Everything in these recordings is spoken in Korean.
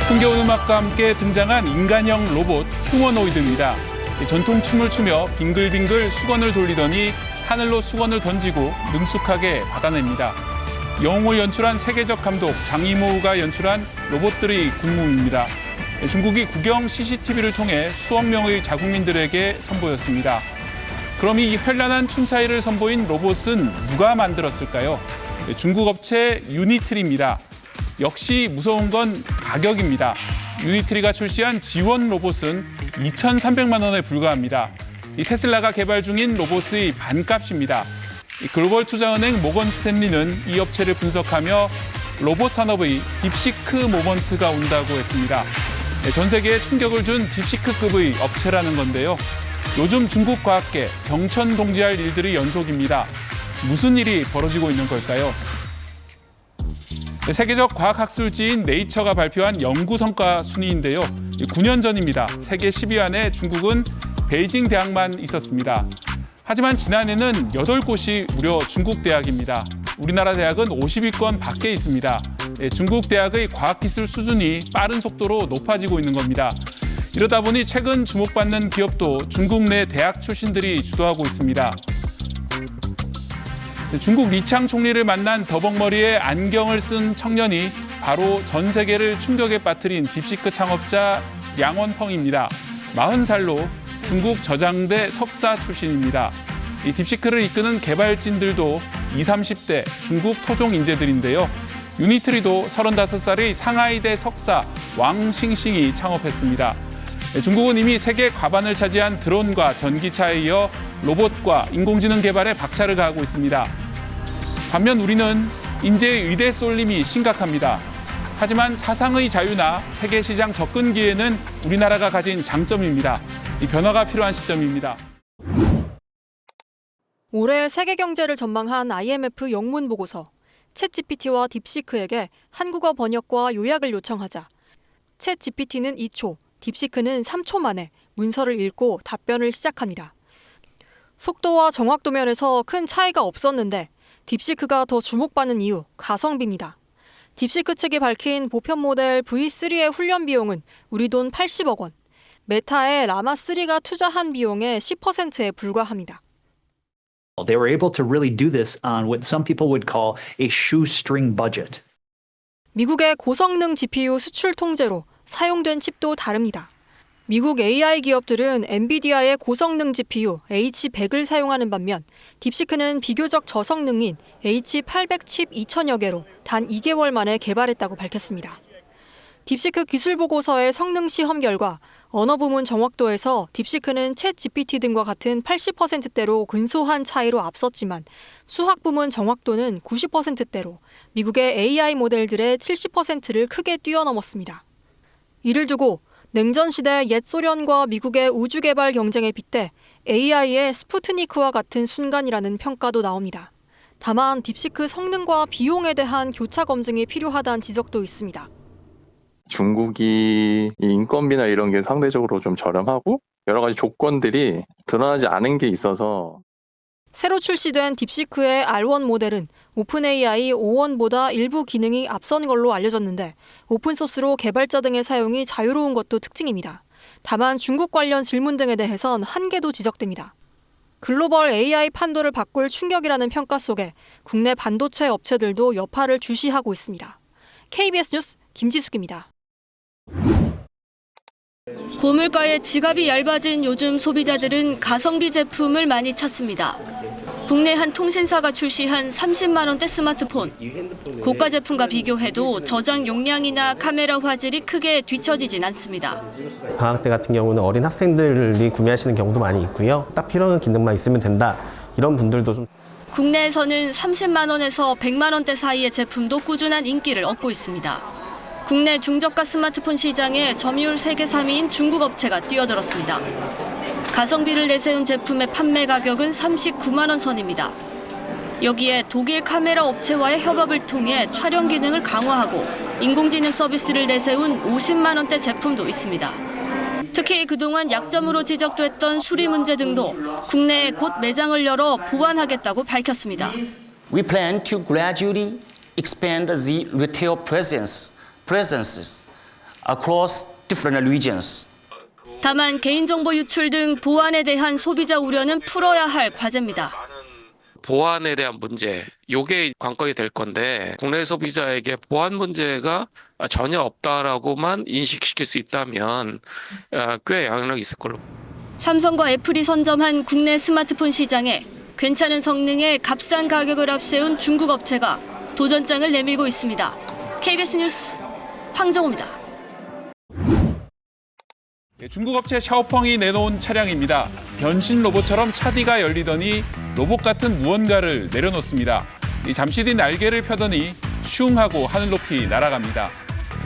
흥겨운 음악과 함께 등장한 인간형 로봇 휴머노이드입니다. 전통 춤을 추며 빙글빙글 수건을 돌리더니 하늘로 수건을 던지고 능숙하게 받아냅니다. 영웅을 연출한 세계적 감독 장이모우가 연출한 로봇들의 군무입니다. 중국이 국영 CCTV를 통해 수억 명의 자국민들에게 선보였습니다. 그럼 이 현란한 춤사위를 선보인 로봇은 누가 만들었을까요? 중국 업체 유니트리입니다. 역시 무서운 건 가격입니다. 유니트리가 출시한 지원 로봇은 2,300만 원에 불과합니다. 이 테슬라가 개발 중인 로봇의 반값입니다. 글로벌 투자은행 모건 스탠리는 이 업체를 분석하며 로봇 산업의 딥시크 모먼트가 온다고 했습니다. 전 세계에 충격을 준 딥시크급의 업체라는 건데요. 요즘 중국 과학계 경천동지할 일들이 연속입니다. 무슨 일이 벌어지고 있는 걸까요? 세계적 과학학술지인 네이처가 발표한 연구 성과 순위인데요. 9년 전입니다. 세계 10위 안에 중국은 베이징 대학만 있었습니다. 하지만 지난해는 8곳이 무려 중국 대학입니다. 우리나라 대학은 50위권 밖에 있습니다. 중국 대학의 과학기술 수준이 빠른 속도로 높아지고 있는 겁니다. 이러다 보니 최근 주목받는 기업도 중국 내 대학 출신들이 주도하고 있습니다. 중국 리창 총리를 만난 더벅머리에 안경을 쓴 청년이 바로 전 세계를 충격에 빠뜨린 딥시크 창업자 량원펑입니다. 40살로 중국 저장대 석사 출신입니다. 이 딥시크를 이끄는 개발진들도 20, 30대 중국 토종 인재들인데요. 유니트리도 35살의 상하이대 석사 왕싱싱이 창업했습니다. 중국은 이미 세계 과반을 차지한 드론과 전기차에 이어 로봇과 인공지능 개발에 박차를 가하고 있습니다. 반면 우리는 인재의 의대 쏠림이 심각합니다. 하지만 사상의 자유나 세계 시장 접근 기회는 우리나라가 가진 장점입니다. 이 변화가 필요한 시점입니다. 올해 세계 경제를 전망한 IMF 영문 보고서. 챗GPT와 딥시크에게 한국어 번역과 요약을 요청하자 챗GPT는 2초, 딥시크는 3초 만에 문서를 읽고 답변을 시작합니다. 속도와 정확도 면에서 큰 차이가 없었는데 딥시크가 더 주목받는 이유, 가성비입니다. 딥시크 측이 밝힌 보편 모델 V3의 훈련 비용은 우리 돈 80억 원, 메타의 라마3가 투자한 비용의 10%에 불과합니다. They were able to really do this on what some people would call a shoestring budget. 미국의 고성능 GPU 수출 통제로 사용된 칩도 다릅니다. 미국 AI 기업들은 엔비디아의 고성능 GPU H100을 사용하는 반면 딥시크는 비교적 저성능인 H800 칩 2,000여 개로 단 2개월 만에 개발했다고 밝혔습니다. 딥시크 기술 보고서의 성능 시험 결과 언어 부문 정확도에서 딥시크는 챗 GPT 등과 같은 80%대로 근소한 차이로 앞섰지만 수학 부문 정확도는 90%대로 미국의 AI 모델들의 70%를 크게 뛰어넘었습니다. 이를 두고 냉전 시대 옛 소련과 미국의 우주 개발 경쟁에 빗대 AI의 스푸트니크와 같은 순간이라는 평가도 나옵니다. 다만 딥시크 성능과 비용에 대한 교차 검증이 필요하다는 지적도 있습니다. 중국이 인건비나 이런 게 상대적으로 좀 저렴하고 여러 가지 조건들이 드러나지 않은 게 있어서 새로 출시된 딥시크의 R1 모델은 오픈AI O1보다 일부 기능이 앞선 걸로 알려졌는데 오픈소스로 개발자 등의 사용이 자유로운 것도 특징입니다. 다만 중국 관련 질문 등에 대해선 한계도 지적됩니다. 글로벌 AI 판도를 바꿀 충격이라는 평가 속에 국내 반도체 업체들도 여파를 주시하고 있습니다. KBS 뉴스 김지숙입니다. 고물가에 지갑이 얇아진 요즘 소비자들은 가성비 제품을 많이 찾습니다. 국내 한 통신사가 출시한 30만 원대 스마트폰. 고가 제품과 비교해도 저장 용량이나 카메라 화질이 크게 뒤처지진 않습니다. 방학 때 같은 경우는 어린 학생들이 구매하시는 경우도 많이 있고요. 딱 필요한 기능만 있으면 된다. 이런 분들도 좀. 국내에서는 30만 원에서 100만 원대 사이의 제품도 꾸준한 인기를 얻고 있습니다. 국내 중저가 스마트폰 시장에 점유율 세계 3위인 중국 업체가 뛰어들었습니다. 가성비를 내세운 제품의 판매 가격은 39만 원 선입니다. 여기에 독일 카메라 업체와의 협업을 통해 촬영 기능을 강화하고 인공지능 서비스를 내세운 50만 원대 제품도 있습니다. 특히 그동안 약점으로 지적됐던 수리 문제 등도 국내에 곧 매장을 열어 보완하겠다고 밝혔습니다. We plan to gradually expand the retail presences across different regions. 다만 개인정보 유출 등 보안에 대한 소비자 우려는 풀어야 할 과제입니다. 보안에 대한 문제, 이게 관건이 될 건데 국내 소비자에게 보안 문제가 전혀 없다라고만 인식시킬 수 있다면 꽤 영향력이 있을 걸로. 삼성과 애플이 선점한 국내 스마트폰 시장에 괜찮은 성능에 값싼 가격을 앞세운 중국 업체가 도전장을 내밀고 있습니다. KBS 뉴스 황정호입니다. 중국 업체 샤오펑이 내놓은 차량입니다. 변신 로봇처럼 차디가 열리더니 로봇 같은 무언가를 내려놓습니다. 잠시 뒤 날개를 펴더니 슝 하고 하늘 높이 날아갑니다.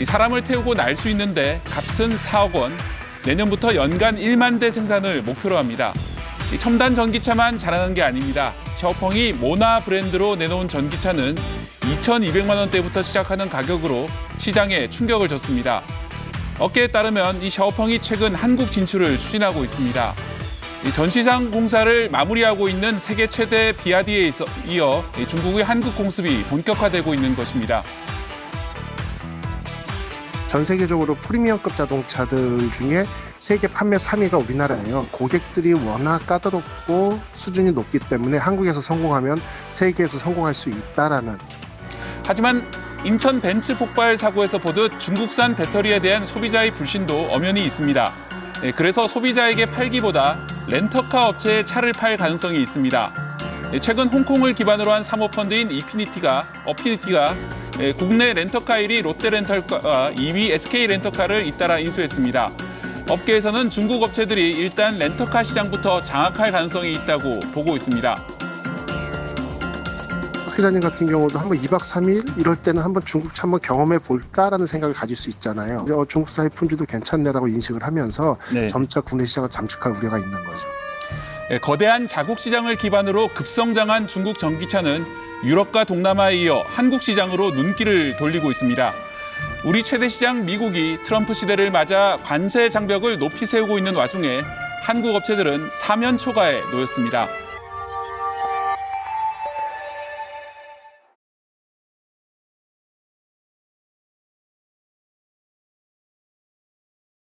사람을 태우고 날 수 있는데 값은 4억 원, 내년부터 연간 1만 대 생산을 목표로 합니다. 첨단 전기차만 자랑한 게 아닙니다. 샤오펑이 모나 브랜드로 내놓은 전기차는 2,200만 원대부터 시작하는 가격으로 시장에 충격을 줬습니다. 업계에 따르면 이 샤오펑이 최근 한국 진출을 추진하고 있습니다. 전시장 공사를 마무리하고 있는 세계 최대 비아디에 이어 중국의 한국 공습이 본격화되고 있는 것입니다. 전 세계적으로 프리미엄급 자동차들 중에 세계 판매 3위가 우리나라예요. 고객들이 워낙 까다롭고 수준이 높기 때문에 한국에서 성공하면 세계에서 성공할 수 있다라는. 하지만 인천 벤츠 폭발 사고에서 보듯 중국산 배터리에 대한 소비자의 불신도 엄연히 있습니다. 그래서 소비자에게 팔기보다 렌터카 업체에 차를 팔 가능성이 있습니다. 최근 홍콩을 기반으로 한 사모펀드인 어피니티가 국내 렌터카 1위 롯데렌터카와 2위 SK렌터카를 잇따라 인수했습니다. 업계에서는 중국 업체들이 일단 렌터카 시장부터 장악할 가능성이 있다고 보고 있습니다. 박 기자님 같은 경우도 한번 2박 3일 이럴 때는 한번 중국차 한번 경험해 볼까라는 생각을 가질 수 있잖아요. 중국사의 품질도 괜찮네라고 인식을 하면서 점차 국내 시장을 잠식할 우려가 있는 거죠. 거대한 자국 시장을 기반으로 급성장한 중국 전기차는 유럽과 동남아에 이어 한국 시장으로 눈길을 돌리고 있습니다. 우리 최대 시장 미국이 트럼프 시대를 맞아 관세 장벽을 높이 세우고 있는 와중에 한국 업체들은 사면 초가에 놓였습니다.